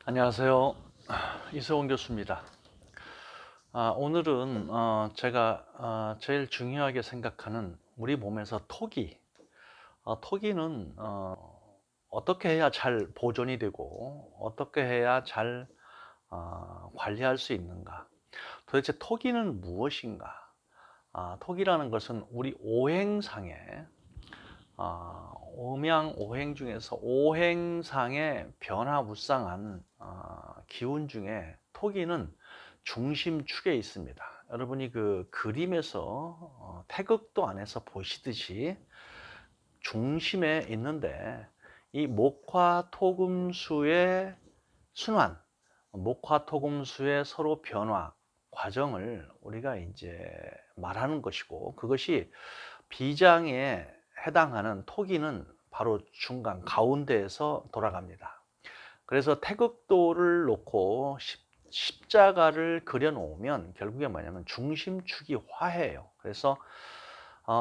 안녕하세요. 이세원 교수입니다. 오늘은 제가 제일 중요하게 생각하는 우리 몸에서 토기, 토기는 어떻게 해야 잘 보존이 되고 어떻게 해야 잘 관리할 수 있는가? 도대체 토기는 무엇인가? 토기라는 것은 우리 오행상에 오명오행 중에서 오행상의 변화무쌍한 기운 중에 토기는 중심축에 있습니다. 여러분이 그 그림에서 태극도 안에서 보시듯이 중심에 있는데, 이 목화토금수의 순환, 목화토금수의 서로 변화 과정을 우리가 이제 말하는 것이고, 그것이 비장에 해당하는 토기는 바로 중간 가운데에서 돌아갑니다. 그래서 태극도를 놓고 십자가를 그려 놓으면 결국에 뭐냐면 중심축이 화해예요. 그래서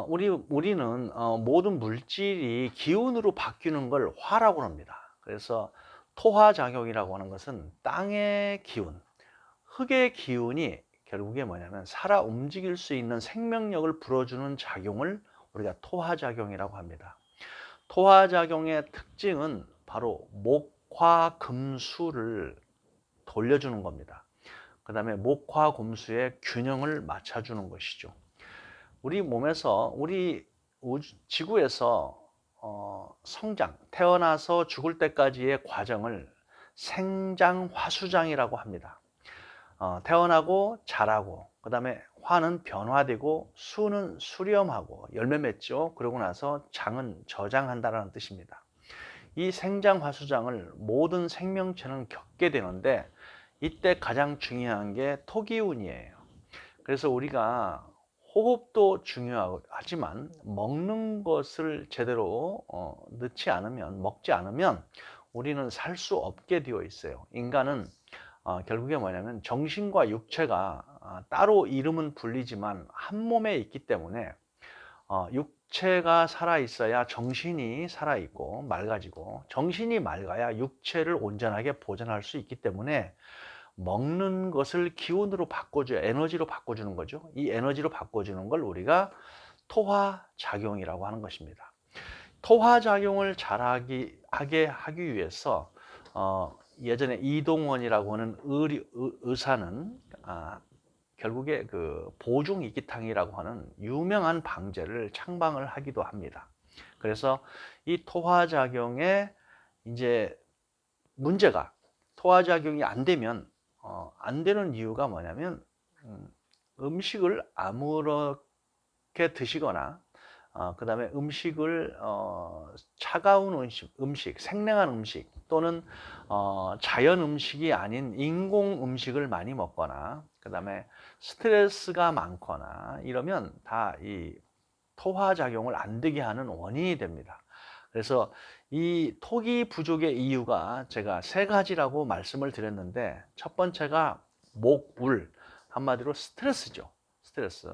우리는 모든 물질이 기운으로 바뀌는 걸 화라고 합니다. 그래서 토화작용이라고 하는 것은 땅의 기운, 흙의 기운이 결국에 뭐냐면 살아 움직일 수 있는 생명력을 불어주는 작용을 우리가 토화작용이라고 합니다. 토화작용의 특징은 바로 목화금수를 돌려주는 겁니다. 그 다음에 목화금수의 균형을 맞춰주는 것이죠. 우리 몸에서, 우리 지구에서 성장, 태어나서 죽을 때까지의 과정을 생장화수장이라고 합니다. 태어나고 자라고, 그 다음에 화는 변화되고 수는 수렴하고 열매 맺죠. 그러고 나서 장은 저장한다는 뜻입니다. 이 생장화수장을 모든 생명체는 겪게 되는데, 이때 가장 중요한 게 토기운이에요. 그래서 우리가 호흡도 중요하지만 먹는 것을 제대로 넣지 않으면, 먹지 않으면 우리는 살 수 없게 되어 있어요. 인간은 결국에 뭐냐면 정신과 육체가 따로 이름은 불리지만 한 몸에 있기 때문에 육체가 살아 있어야 정신이 살아 있고 맑아지고, 정신이 맑아야 육체를 온전하게 보존할 수 있기 때문에 먹는 것을 기운으로 바꿔줘야, 에너지로 바꿔주는 거죠. 이 에너지로 바꿔주는 걸 우리가 토화작용이라고 하는 것입니다. 토화작용을 잘하게 하기 위해서 예전에 이동원이라고 하는 의사는 결국에 그 보중이기탕이라고 하는 유명한 방제를 창방을 하기도 합니다. 그래서 이 토화작용에 이제 문제가, 토화작용이 안 되면 안 되는 이유가 뭐냐면 음식을 아무렇게 드시거나, 그 다음에 음식을 차가운 음식, 생냉한 음식 또는 자연 음식이 아닌 인공 음식을 많이 먹거나, 그 다음에 스트레스가 많거나 이러면 다 이 토화작용을 안 되게 하는 원인이 됩니다. 그래서 이 토기 부족의 이유가 제가 세 가지라고 말씀을 드렸는데, 첫 번째가 목울, 한마디로 스트레스죠. 스트레스.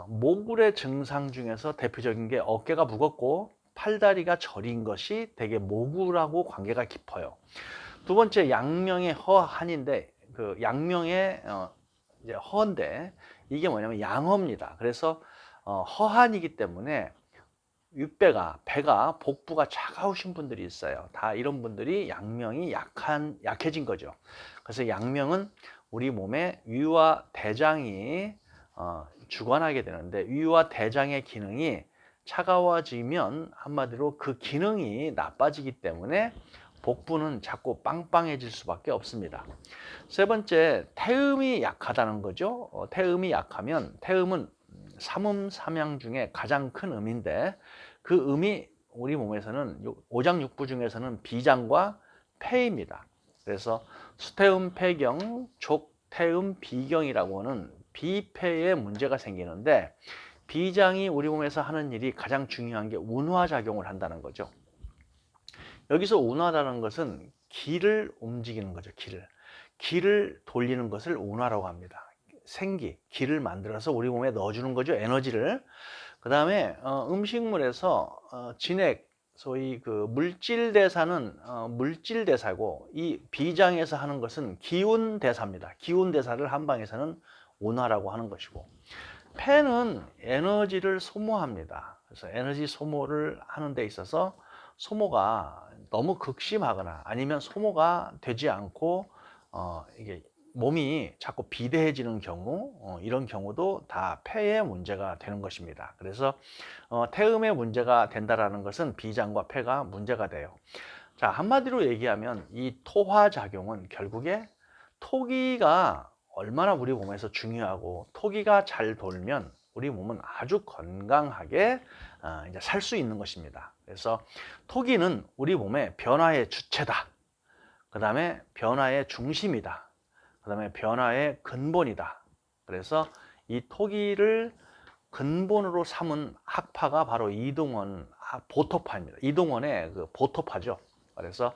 모굴의 증상 중에서 대표적인 게 어깨가 무겁고 팔다리가 저린 것이 되게 모굴하고 관계가 깊어요. 두 번째, 양명의 허한인데, 그 양명의 이제 허인데, 이게 뭐냐면 양허입니다. 그래서 허한이기 때문에 배가, 복부가 차가우신 분들이 있어요. 다 이런 분들이 양명이 약해진 거죠. 그래서 양명은 우리 몸에 위와 대장이 주관하게 되는데, 위와 대장의 기능이 차가워지면 한마디로 그 기능이 나빠지기 때문에 복부는 자꾸 빵빵해질 수밖에 없습니다. 세 번째, 태음이 약하다는 거죠. 태음이 약하면, 태음은 삼음삼양 중에 가장 큰 음인데, 그 음이 우리 몸에서는 오장육부 중에서는 비장과 폐입니다. 그래서 수태음 폐경, 족태음 비경이라고 하는 비폐에 문제가 생기는데, 비장이 우리 몸에서 하는 일이 가장 중요한 게 운화작용을 한다는 거죠. 여기서 운화라는 것은 기를 움직이는 거죠. 기를 돌리는 것을 운화라고 합니다. 생기, 기를 만들어서 우리 몸에 넣어주는 거죠. 에너지를. 그 다음에 음식물에서 진액, 소위 그 물질 대사는 물질 대사고, 이 비장에서 하는 것은 기운 대사입니다. 기운 대사를 한방에서는 온화라고 하는 것이고, 폐는 에너지를 소모합니다. 그래서 에너지 소모를 하는 데 있어서 소모가 너무 극심하거나 아니면 소모가 되지 않고 이게 몸이 자꾸 비대해지는 경우, 이런 경우도 다 폐의 문제가 되는 것입니다. 그래서 태음의 문제가 된다라는 것은 비장과 폐가 문제가 돼요. 자, 한마디로 얘기하면 이 토화작용은 결국에 토기가 얼마나 우리 몸에서 중요하고, 토기가 잘 돌면 우리 몸은 아주 건강하게 이제 살 수 있는 것입니다. 그래서 토기는 우리 몸의 변화의 주체다. 그 다음에 변화의 중심이다. 그 다음에 변화의 근본이다. 그래서 이 토기를 근본으로 삼은 학파가 바로 이동원 보토파입니다. 이동원의 그 보토파죠. 그래서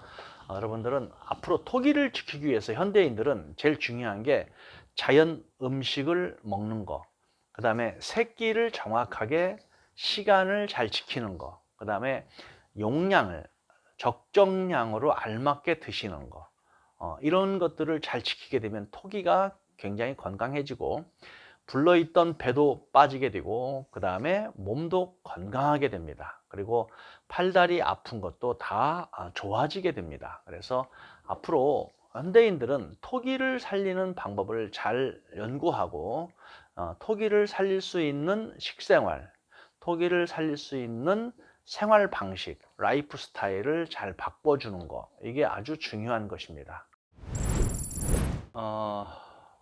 여러분들은 앞으로 토기를 지키기 위해서 현대인들은 제일 중요한 게 자연 음식을 먹는 거, 그 다음에 새끼를 정확하게 시간을 잘 지키는 거, 그 다음에 용량을 적정량으로 알맞게 드시는 거, 이런 것들을 잘 지키게 되면 토기가 굉장히 건강해지고 불러있던 배도 빠지게 되고, 그 다음에 몸도 건강하게 됩니다. 그리고 팔다리 아픈 것도 다 좋아지게 됩니다. 그래서 앞으로 현대인들은 토기를 살리는 방법을 잘 연구하고, 토기를 살릴 수 있는 식생활, 토기를 살릴 수 있는 생활 방식, 라이프 스타일을 잘 바꿔주는 거, 이게 아주 중요한 것입니다.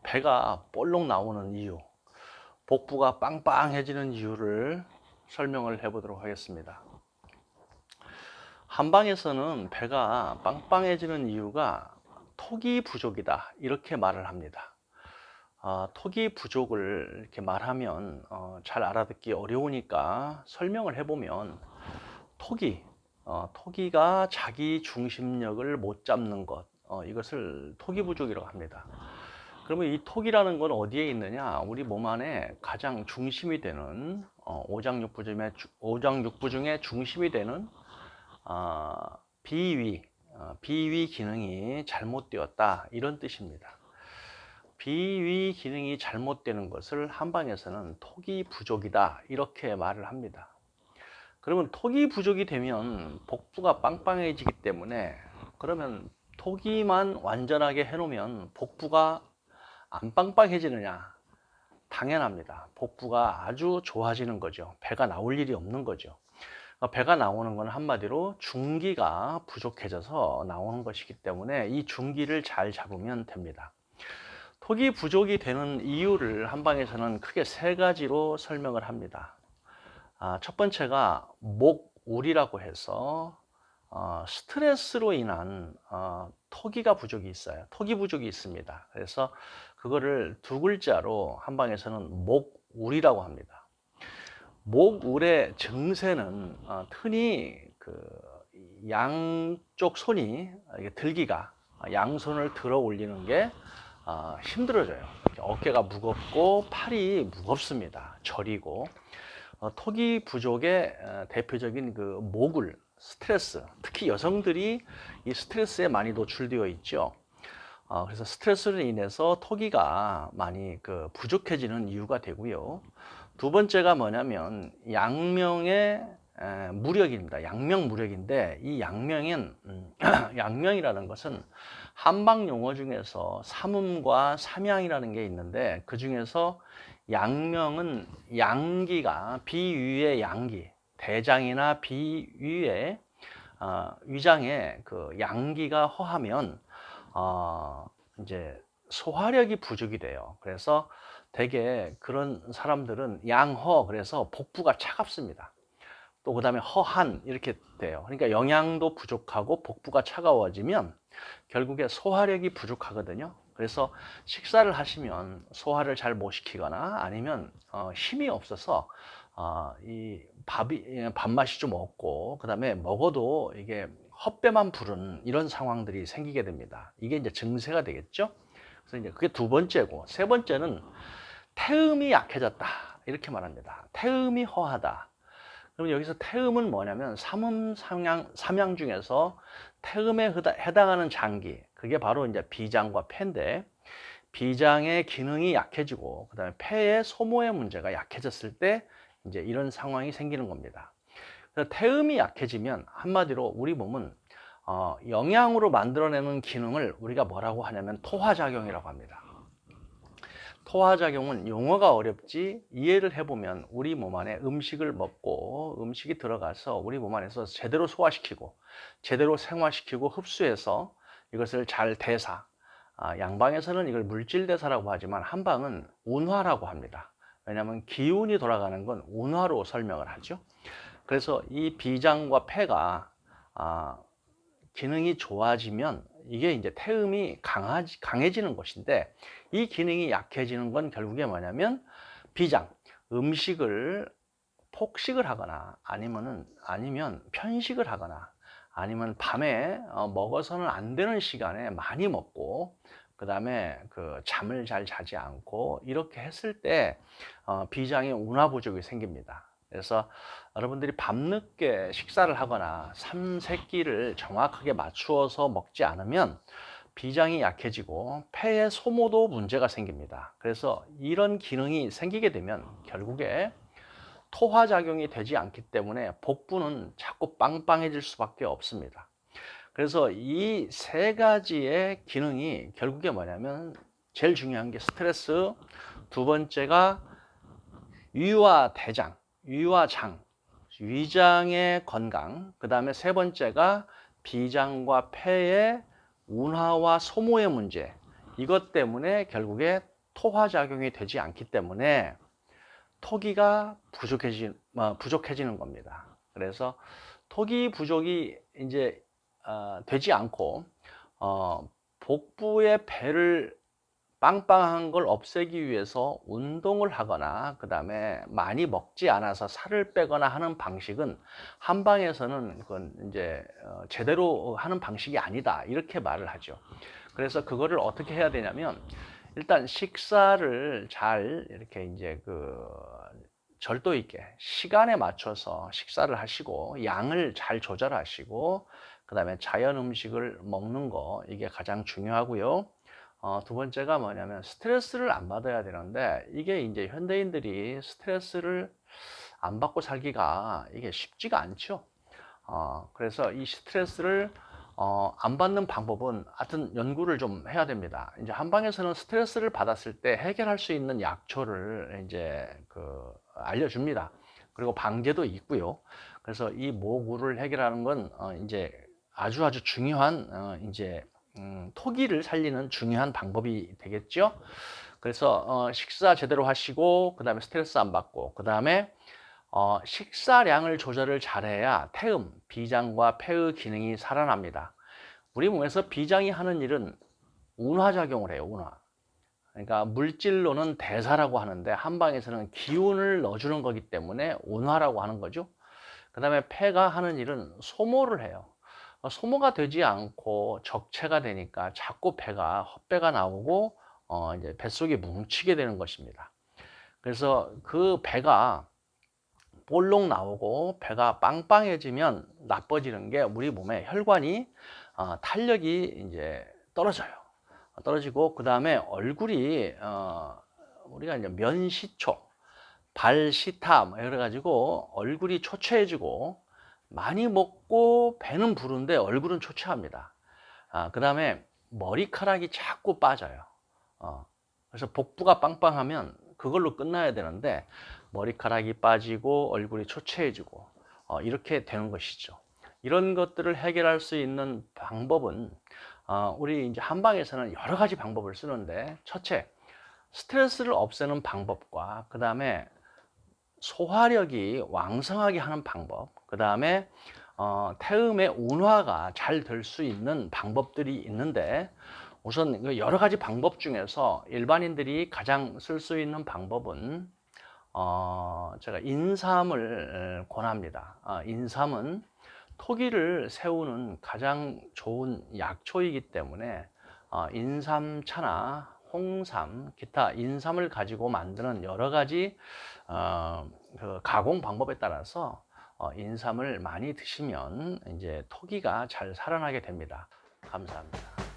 배가 볼록 나오는 이유, 복부가 빵빵해지는 이유를 설명을 해보도록 하겠습니다. 한방에서는 배가 빵빵해지는 이유가 토기 부족이다, 이렇게 말을 합니다. 토기 부족을 이렇게 말하면 잘 알아듣기 어려우니까 설명을 해보면, 토기가 자기 중심력을 못 잡는 것, 이것을 토기 부족이라고 합니다. 그러면 이 토기라는 건 어디에 있느냐? 우리 몸 안에 가장 중심이 되는 오장육부 중에 중심이 되는 비위 기능이 잘못되었다, 이런 뜻입니다. 비위 기능이 잘못되는 것을 한방에서는 토기 부족이다, 이렇게 말을 합니다. 그러면 토기 부족이 되면 복부가 빵빵해지기 때문에, 그러면 토기만 완전하게 해놓으면 복부가 안 빵빵해지느냐? 당연합니다. 복부가 아주 좋아지는 거죠. 배가 나올 일이 없는 거죠. 배가 나오는 건 한마디로 중기가 부족해져서 나오는 것이기 때문에 이 중기를 잘 잡으면 됩니다. 토기 부족이 되는 이유를 한방에서는 크게 세 가지로 설명을 합니다. 첫 번째가 목울이라고 해서 스트레스로 인한 토기가 부족이 있어요. 토기 부족이 있습니다. 그래서 그거를 두 글자로 한방에서는 목울이라고 합니다. 목울의 증세는 흔히 그 양쪽 손이 들기가, 양손을 들어 올리는 게 힘들어져요. 어깨가 무겁고 팔이 무겁습니다. 저리고. 토기 부족의 대표적인 그 목울, 스트레스, 특히 여성들이 이 스트레스에 많이 노출되어 있죠. 그래서 스트레스로 인해서 토기가 많이 그 부족해지는 이유가 되고요. 두 번째가 뭐냐면 양명의 무력입니다. 양명 무력인데, 이 양명은 양명이라는 것은 한방 용어 중에서 삼음과 삼양이라는 게 있는데, 그 중에서 양명은 양기가, 비위의 양기, 대장이나 비위의 위장에 그 양기가 허하면 이제 소화력이 부족이 돼요. 그래서 대개 그런 사람들은 양허, 그래서 복부가 차갑습니다. 또 그 다음에 허한, 이렇게 돼요. 그러니까 영양도 부족하고 복부가 차가워지면 결국에 소화력이 부족하거든요. 그래서 식사를 하시면 소화를 잘 못 시키거나 아니면 힘이 없어서 이 밥맛이 좀 없고, 그 다음에 먹어도 이게 헛배만 부른 이런 상황들이 생기게 됩니다. 이게 이제 증세가 되겠죠. 그래서 이제 그게 두 번째고, 세 번째는 태음이 약해졌다, 이렇게 말합니다. 태음이 허하다. 그럼 여기서 태음은 뭐냐면 삼음 삼양 중에서 태음에 해당하는 장기, 그게 바로 이제 비장과 폐인데, 비장의 기능이 약해지고 그다음에 폐의 소모의 문제가 약해졌을 때 이제 이런 상황이 생기는 겁니다. 그래서 태음이 약해지면 한마디로 우리 몸은 영양으로 만들어내는 기능을 우리가 뭐라고 하냐면 토화작용이라고 합니다. 토화작용은 용어가 어렵지 이해를 해보면 우리 몸 안에 음식을 먹고 음식이 들어가서 우리 몸 안에서 제대로 소화시키고 제대로 생화시키고 흡수해서 이것을 잘 대사, 양방에서는 이걸 물질대사라고 하지만 한방은 운화라고 합니다. 왜냐하면 기운이 돌아가는 건 운화로 설명을 하죠. 그래서 이 비장과 폐가 기능이 좋아지면 이게 이제 태음이 강해지는 것인데, 이 기능이 약해지는 건 결국에 뭐냐면 비장, 음식을 폭식을 하거나 아니면 편식을 하거나 아니면 밤에 먹어서는 안 되는 시간에 많이 먹고 그 다음에 그 잠을 잘 자지 않고 이렇게 했을 때 비장의 운화 부족이 생깁니다. 그래서 여러분들이 밤늦게 식사를 하거나 삼세끼를 정확하게 맞추어서 먹지 않으면 비장이 약해지고 폐의 소모도 문제가 생깁니다. 그래서 이런 기능이 생기게 되면 결국에 토화작용이 되지 않기 때문에 복부는 자꾸 빵빵해질 수밖에 없습니다. 그래서 이 세 가지의 기능이 결국에 뭐냐면 제일 중요한 게 스트레스, 두 번째가 위와 대장, 위와 장, 위장의 건강, 그 다음에 세 번째가 비장과 폐의 운화와 소모의 문제, 이것 때문에 결국에 토화작용이 되지 않기 때문에 토기가 부족해지는 겁니다. 그래서 토기 부족이 이제 되지 않고 복부의 배를 빵빵한 걸 없애기 위해서 운동을 하거나 그 다음에 많이 먹지 않아서 살을 빼거나 하는 방식은 한방에서는 그건 이제 제대로 하는 방식이 아니다 이렇게 말을 하죠. 그래서 그거를 어떻게 해야 되냐면 일단 식사를 잘 이렇게 이제 절도 있게 시간에 맞춰서 식사를 하시고 양을 잘 조절하시고 그 다음에 자연 음식을 먹는 거, 이게 가장 중요하고요. 두 번째가 뭐냐면 스트레스를 안 받아야 되는데 이게 이제 현대인들이 스트레스를 안 받고 살기가 이게 쉽지가 않죠. 그래서 이 스트레스를 안 받는 방법은 하여튼 연구를 좀 해야 됩니다. 이제 한방에서는 스트레스를 받았을 때 해결할 수 있는 약초를 이제 알려줍니다. 그리고 방제도 있고요. 그래서 이 모구를 해결하는 건 이제 아주 중요한 이제 토기를 살리는 중요한 방법이 되겠죠. 그래서 식사 제대로 하시고 그 다음에 스트레스 안 받고 그 다음에 식사량을 조절을 잘해야 태음, 비장과 폐의 기능이 살아납니다. 우리 몸에서 비장이 하는 일은 운화작용을 해요. 운화. 그러니까 물질로는 대사라고 하는데 한방에서는 기운을 넣어주는 거기 때문에 운화라고 하는 거죠. 그 다음에 폐가 하는 일은 소모를 해요. 소모가 되지 않고 적체가 되니까 자꾸 헛배가 나오고 이제 뱃속이 뭉치게 되는 것입니다. 그래서 그 배가 볼록 나오고 배가 빵빵해지면 나빠지는 게 우리 몸의 혈관이 탄력이 이제 떨어지고 그 다음에 얼굴이 우리가 이제 면시초, 발시타 뭐 이래 가지고 얼굴이 초췌해지고 많이 먹고 배는 부른데 얼굴은 초췌합니다. 그 다음에 머리카락이 자꾸 빠져요. 그래서 복부가 빵빵하면 그걸로 끝나야 되는데 머리카락이 빠지고 얼굴이 초췌해지고 이렇게 되는 것이죠. 이런 것들을 해결할 수 있는 방법은 우리 이제 한방에서는 여러 가지 방법을 쓰는데, 첫째, 스트레스를 없애는 방법과 그 다음에 소화력이 왕성하게 하는 방법, 그 다음에 태음의 운화가 잘 될 수 있는 방법들이 있는데, 우선 여러 가지 방법 중에서 일반인들이 가장 쓸 수 있는 방법은 제가 인삼을 권합니다. 인삼은 토기를 세우는 가장 좋은 약초이기 때문에 인삼차나 홍삼, 기타 인삼을 가지고 만드는 여러 가지 가공 방법에 따라서 인삼을 많이 드시면 이제 토기가 잘 살아나게 됩니다. 감사합니다.